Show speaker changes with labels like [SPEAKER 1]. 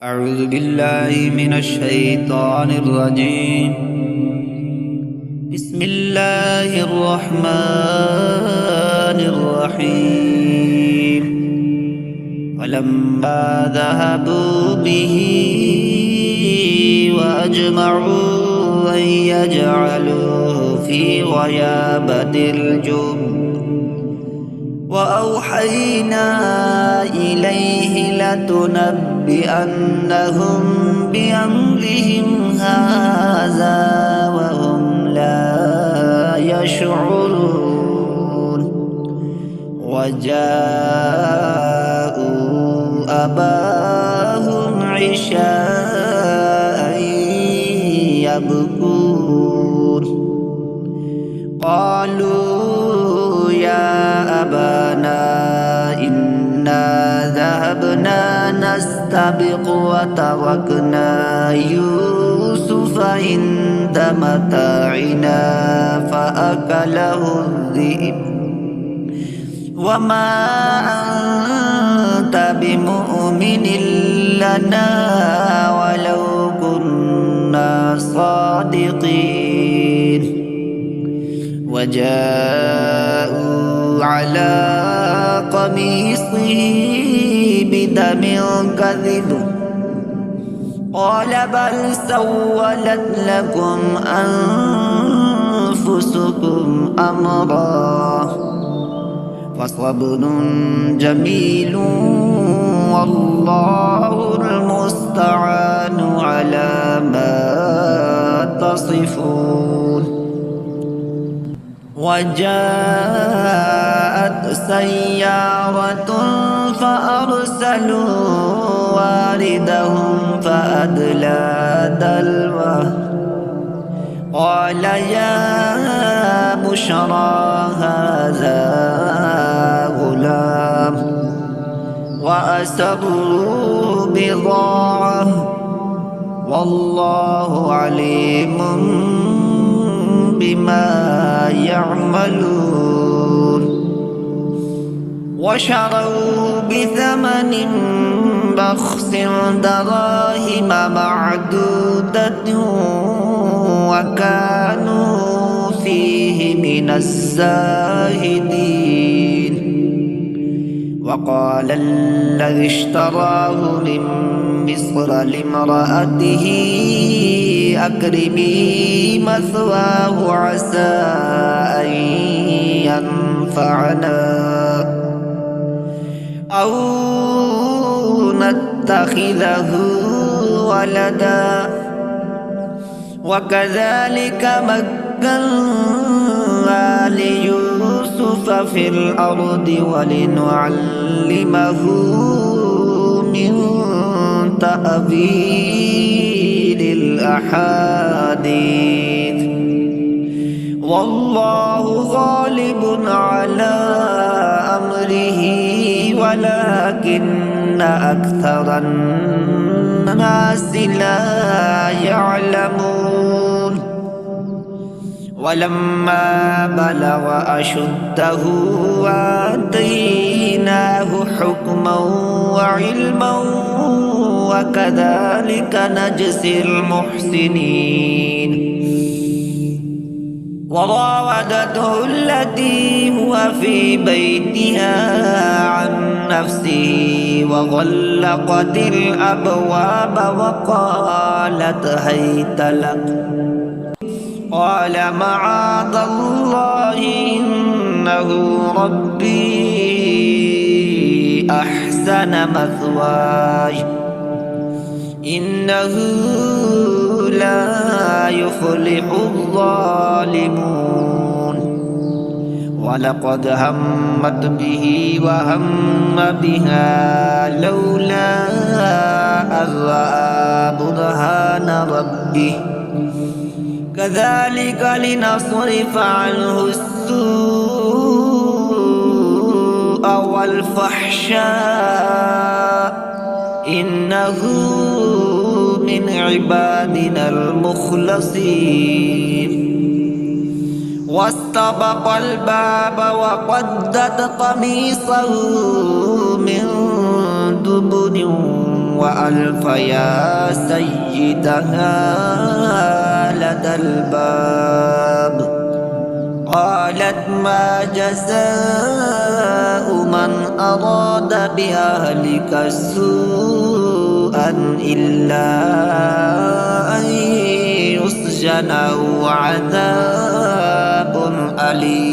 [SPEAKER 1] أعوذ بالله من الشيطان الرجيم. بسم الله الرحمن الرحيم. فلما ذهبوا به وأجمعوا أن يجعلوه في غيابة الجب وأوحينا إليه لتنبئنهم بأمرهم هذا وهم لا يشعرون. وجاءوا أباهم عشاء يبكون. قالوا يا أبانا إنا ذهبنا نستبق وتركنا يوسف عند متاعنا فأكله الذئب وما أنت بمؤمن لنا ولو كنا صادقين. وجاءوا على قميصه بدم كذب قال بل سولت لكم أنفسكم أمرا فصبر جميل والله المستعان على ما تصفون. وجاءت سيارة فأرسلوا واردهم فأدلى دلوه قال يا بشرى هذا غلام وأسروا بضاعة والله عليم بما يعملون. وشروا بثمن بخس دراهم معدودة وكانوا فيه من الزاهدين. وقال الذي اشتراه من مصر لامرأته أكرمي مثواه عسى أن ينفعنا أو نتخذه ولدا وكذلك مكنا ليوسف في الأرض ولنعلمه من تأويل الأحاديث والله غالب على أمره ولكن أكثر الناس لا يعلمون. ولما بلغ أشده آتيناه حكما وعلما وكذلك نجزي المحسنين. وراودته التي هو في بيتها عن نفسه وغلقت الأبواب وقالت هيت لك قال معاذ الله إنه ربي أحسن مثواي إنه لا يفلح الظالمون. ولقد همت به وهم بها لولا أن رأى برهان ربه كذلك لنصرف عنه السوء والفحشاء إنه من عبادنا المخلصين. واستبق الباب وقدت قميصه من دبر وألف يا سيدها لدى الباب. قالت ما جزاء من أراد بأهلك سوءا إلا أن يسجن أو عذاب أليم.